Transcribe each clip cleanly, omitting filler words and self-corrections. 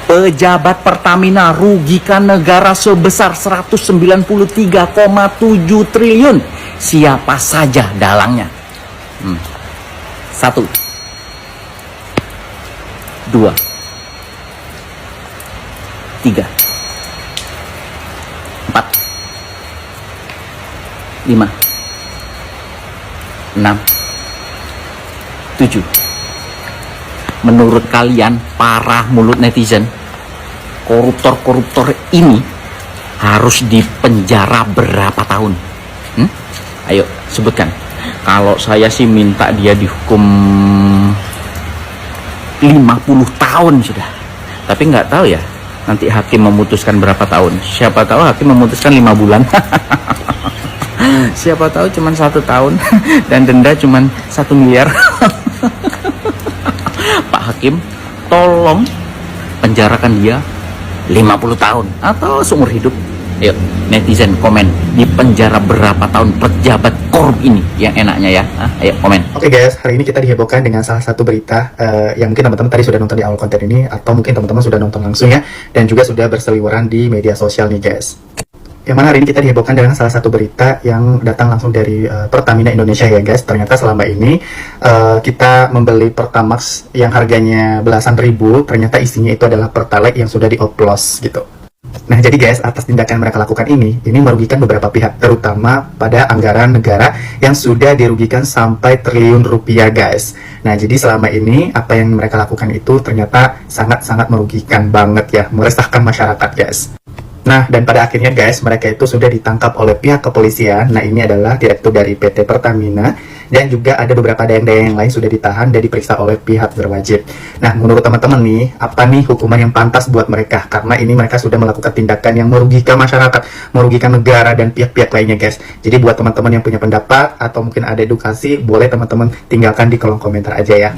Pejabat Pertamina rugikan negara sebesar 193,7 triliun. Siapa saja dalangnya? 1, 2, 3, 4, 5, 6, 7. Menurut kalian, para mulut netizen, koruptor-koruptor ini harus dipenjara berapa tahun? Ayo sebutkan. Kalau saya sih minta dia dihukum 50 tahun sudah. Tapi nggak tahu ya, nanti hakim memutuskan berapa tahun. Siapa tahu hakim memutuskan 5 bulan. Siapa tahu cuma 1 tahun dan denda cuma 1 miliar. Pak Hakim, tolong penjarakan dia 50 tahun atau seumur hidup. Yuk, netizen komen, di penjara berapa tahun pejabat korup ini yang enaknya ya? Ayo komen. Oke guys, hari ini kita dihebohkan dengan salah satu berita yang mungkin teman-teman tadi sudah nonton di awal konten ini, atau mungkin teman-teman sudah nonton langsung ya, dan juga sudah berseliweran di media sosial nih guys. Yang mana hari ini kita dihebohkan dengan salah satu berita yang datang langsung dari Pertamina Indonesia ya guys. Ternyata selama ini kita membeli Pertamax yang harganya belasan ribu, ternyata isinya itu adalah Pertalite yang sudah dioplos gitu. Nah jadi guys, atas tindakan mereka lakukan ini merugikan beberapa pihak, terutama pada anggaran negara yang sudah dirugikan sampai triliun rupiah guys. Nah jadi selama ini apa yang mereka lakukan itu ternyata sangat-sangat merugikan banget ya, meresahkan masyarakat guys. Nah, dan pada akhirnya guys, mereka itu sudah ditangkap oleh pihak kepolisian. Nah, ini adalah direktur dari PT Pertamina. Dan juga ada beberapa dayang-dayang yang lain sudah ditahan dan diperiksa oleh pihak berwajib. Nah, menurut teman-teman nih, apa nih hukuman yang pantas buat mereka? Karena ini mereka sudah melakukan tindakan yang merugikan masyarakat, merugikan negara dan pihak-pihak lainnya guys. Jadi buat teman-teman yang punya pendapat atau mungkin ada edukasi, boleh teman-teman tinggalkan di kolom komentar aja ya.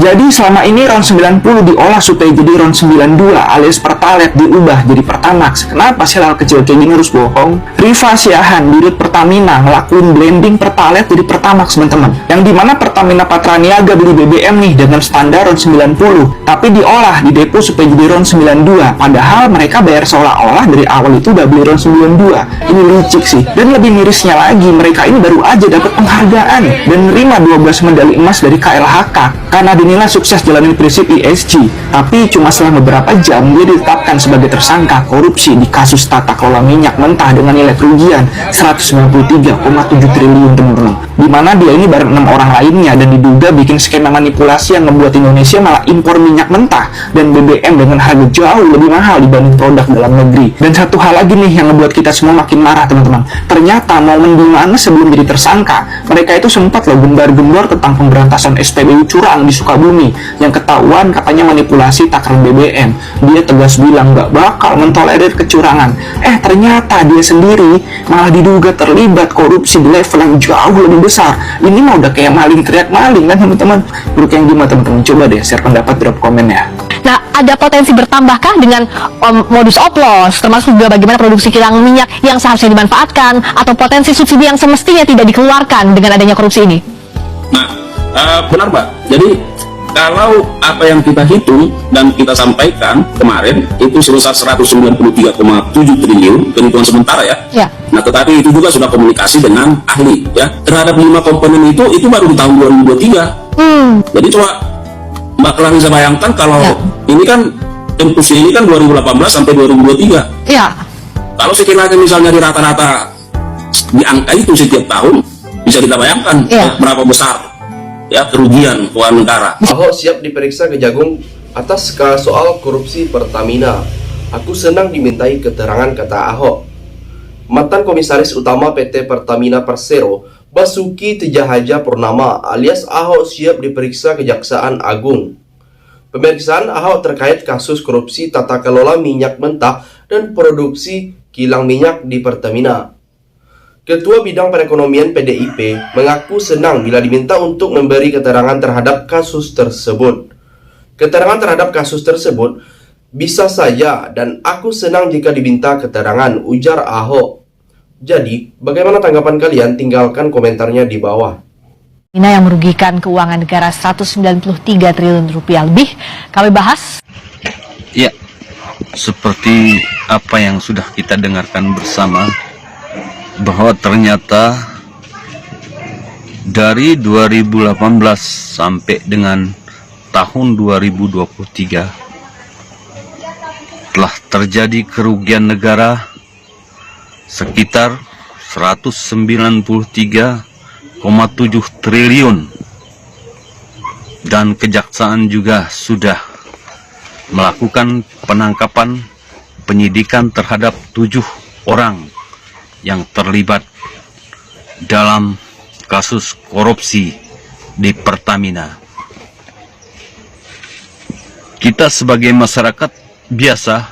Jadi selama ini RON 90 diolah supaya jadi RON 92 alias Pertalite diubah jadi Pertamax. Kenapa sih hal kecil kayak gini harus bohong? Rifa Siahan, dirut Pertamina, ngelakuin blending Pertalite jadi Pertamax teman-teman. Yang dimana Pertamina Patraniaga beli BBM nih dengan standar RON 90, tapi diolah di depo supaya jadi RON 92. Padahal mereka bayar seolah-olah dari awal itu udah beli RON 92. Ini licik sih. Dan lebih mirisnya lagi, mereka ini baru aja dapat penghargaan dan nerima 12 medali emas dari KLHK karena dinilai sukses jalanin prinsip ESG. Tapi cuma setelah beberapa jam dia ditetapkan sebagai tersangka korupsi di kasus tata kelola minyak mentah dengan nilai kerugian 193,7 triliun teman-teman. Dimana dia ini bareng 6 orang lainnya dan diduga bikin skema manipulasi yang membuat Indonesia malah impor minyak mentah dan BBM dengan harga jauh lebih mahal dibanding produk dalam negeri. Dan satu hal lagi nih yang membuat kita semua makin marah teman-teman. Ternyata momen dimana sebelum jadi tersangka mereka itu sempat loh gembar-gembor tentang pemberantasan SPBU curang di Sukabumi yang ketahuan katanya manipulasi takaran BBM. Dia tegas bilang nggak bakal mentolerir kecurangan. Ternyata dia sendiri malah diduga terlibat korupsi di level yang jauh lebih besar. Ini mah udah kayak maling teriak maling kan teman-teman. Menurut yang gimana teman-teman? Coba deh share pendapat, drop komen ya. Nah, ada potensi bertambahkah dengan modus oplos, termasuk juga bagaimana produksi kilang minyak yang seharusnya dimanfaatkan, atau potensi subsidi yang semestinya tidak dikeluarkan dengan adanya korupsi ini? Nah, benar Mbak. Jadi kalau apa yang kita hitung dan kita sampaikan kemarin itu sebesar 193,7 triliun perhitungan sementara ya. Nah, tetapi itu juga sudah komunikasi dengan ahli ya. Terhadap 5 komponen itu baru di tahun 2023. Jadi coba Mbak Kela bisa bayangkan kalau ini kan tempusnya ini kan 2018 sampai 2023. Ya. Kalau sekiranya misalnya di rata-rata di angka itu setiap tahun, bisa kita bayangkan berapa besar ya kerugian keuangan negara. Ahok siap diperiksa Kejagung atas soal korupsi Pertamina. Aku senang dimintai keterangan, kata Ahok. Mantan Komisaris Utama PT Pertamina Persero, Basuki Tejahaja Purnama alias Ahok siap diperiksa Kejaksaan Agung. Pemeriksaan Ahok terkait kasus korupsi tata kelola minyak mentah dan produksi kilang minyak di Pertamina. Ketua Bidang Perekonomian PDIP mengaku senang bila diminta untuk memberi keterangan terhadap kasus tersebut. Keterangan terhadap kasus tersebut bisa saja dan aku senang jika diminta keterangan, ujar Ahok. Jadi, bagaimana tanggapan kalian? Tinggalkan komentarnya di bawah. yang merugikan keuangan negara 193 triliun rupiah lebih. Kami bahas. Ya, seperti apa yang sudah kita dengarkan bersama, bahwa ternyata dari 2018 sampai dengan tahun 2023 telah terjadi kerugian negara sekitar 193,7 triliun, dan kejaksaan juga sudah melakukan penangkapan penyidikan terhadap 7 orang yang terlibat dalam kasus korupsi di Pertamina. Kita sebagai masyarakat biasa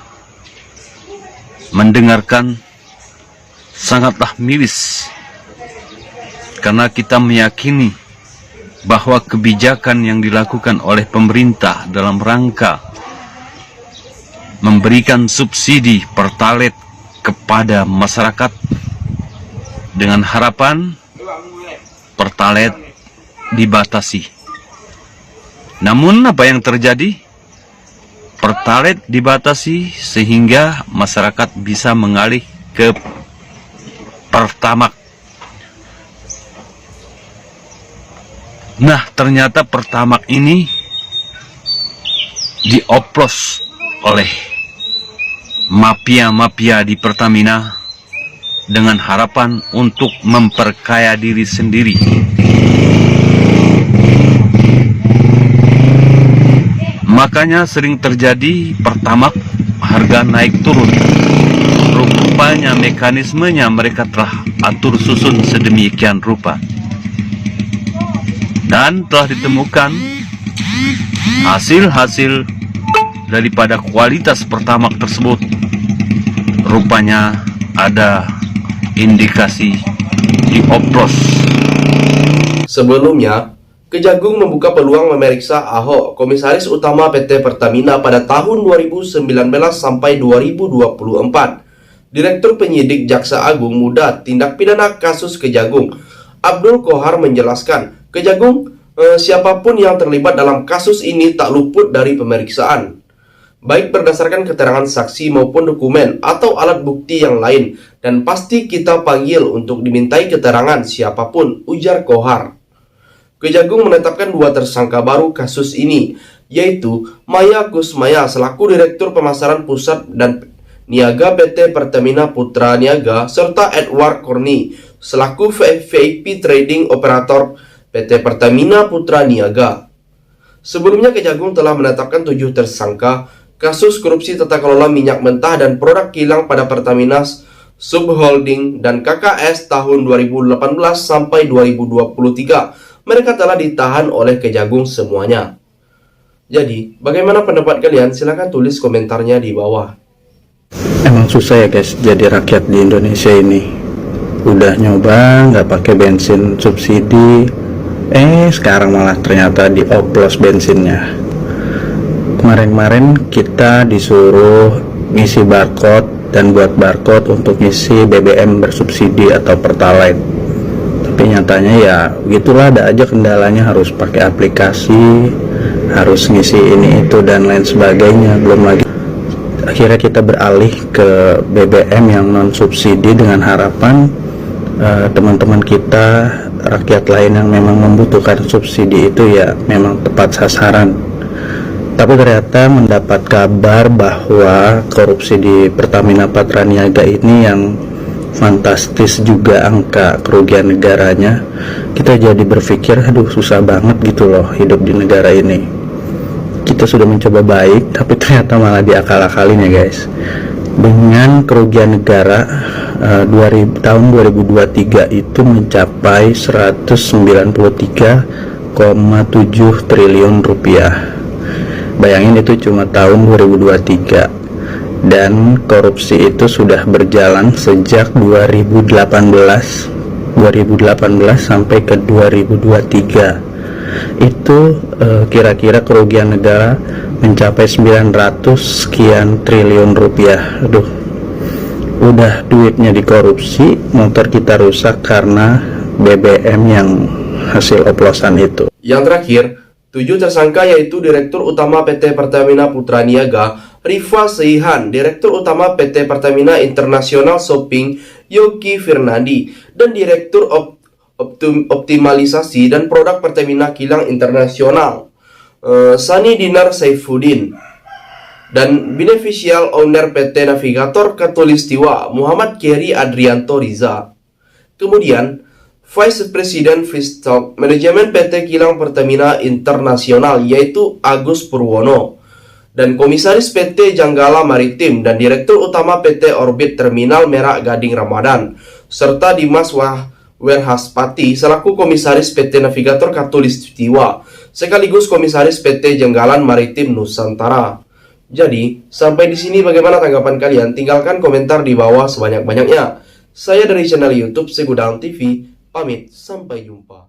mendengarkan sangatlah miris, karena kita meyakini bahwa kebijakan yang dilakukan oleh pemerintah dalam rangka memberikan subsidi Pertalite kepada masyarakat dengan harapan Pertalite dibatasi. Namun apa yang terjadi? Pertalite dibatasi sehingga masyarakat bisa mengalih ke Pertamax. Nah, ternyata Pertamax ini dioplos oleh mafia-mafia di Pertamina dengan harapan untuk memperkaya diri sendiri. Makanya sering terjadi Pertamax harga naik turun. Rupanya mekanismenya mereka telah atur susun sedemikian rupa. Dan telah ditemukan hasil-hasil daripada kualitas Pertamax tersebut. Rupanya ada indikasi dioplos. Sebelumnya, Kejagung membuka peluang memeriksa Ahok, Komisaris Utama PT Pertamina pada tahun 2019 sampai 2024. Direktur Penyidik Jaksa Agung Muda Tindak Pidana Kasus Kejagung, Abdul Kohar menjelaskan, Kejagung, siapapun yang terlibat dalam kasus ini tak luput dari pemeriksaan, baik berdasarkan keterangan saksi maupun dokumen atau alat bukti yang lain, dan pasti kita panggil untuk dimintai keterangan siapapun, ujar Kohar. Kejagung menetapkan 2 tersangka baru kasus ini, yaitu Maya Kusmaya selaku Direktur Pemasaran Pusat dan Niaga PT Pertamina Putra Niaga, serta Edward Corny selaku VIP Trading Operator PT Pertamina Putra Niaga. Sebelumnya Kejagung telah menetapkan 7 tersangka kasus korupsi tata kelola minyak mentah dan produk kilang pada Pertamina Subholding dan KKS tahun 2018 sampai 2023. Mereka telah ditahan oleh Kejagung semuanya. Jadi, bagaimana pendapat kalian? Silahkan tulis komentarnya di bawah. Emang susah ya guys jadi rakyat di Indonesia ini. Udah nyoba nggak pakai bensin subsidi, sekarang malah ternyata dioplos bensinnya. Kemarin-kemarin kita disuruh ngisi barcode dan buat barcode untuk ngisi BBM bersubsidi atau Pertalite. Tapi nyatanya ya gitulah, ada aja kendalanya, harus pakai aplikasi, harus ngisi ini itu dan lain sebagainya. Belum lagi akhirnya kita beralih ke BBM yang non subsidi dengan harapan teman-teman kita, rakyat lain yang memang membutuhkan subsidi itu ya memang tepat sasaran. Tapi ternyata mendapat kabar bahwa korupsi di Pertamina Putra Niaga ini yang fantastis juga angka kerugian negaranya, kita jadi berpikir aduh susah banget gitu loh hidup di negara ini. Kita sudah mencoba baik tapi ternyata malah diakal-akalin ya guys. Dengan kerugian negara tahun 2023 itu mencapai 193,7 triliun rupiah. Bayangin itu cuma tahun 2023. Dan korupsi itu sudah berjalan sejak 2018 sampai ke 2023. Itu kira-kira kerugian negara mencapai 900 sekian triliun rupiah. Aduh, udah duitnya dikorupsi, motor kita rusak karena BBM yang hasil oplosan itu. Yang terakhir, 7 tersangka yaitu Direktur Utama PT Pertamina Putra Niaga, Rifa Seihan, Direktur Utama PT Pertamina International Shopping, Yogi Fernandi, dan Direktur Optimalisasi dan Produk Pertamina Kilang Internasional, Sani Dinar Saifuddin, dan Beneficial Owner PT Navigator Katulistiwa, Muhammad Keri Adrianto Riza. Kemudian, Vice President Feedstock Manajemen PT Kilang Pertamina Internasional yaitu Agus Purwono, dan Komisaris PT Janggala Maritim dan Direktur Utama PT Orbit Terminal Merak Gading Ramadan, serta Dimas Werhaspati selaku Komisaris PT Navigator Katulistiwa sekaligus Komisaris PT Janggalan Maritim Nusantara. Jadi, sampai di sini bagaimana tanggapan kalian? Tinggalkan komentar di bawah sebanyak-banyaknya. Saya dari channel YouTube Segudang TV, pamit, sampai jumpa.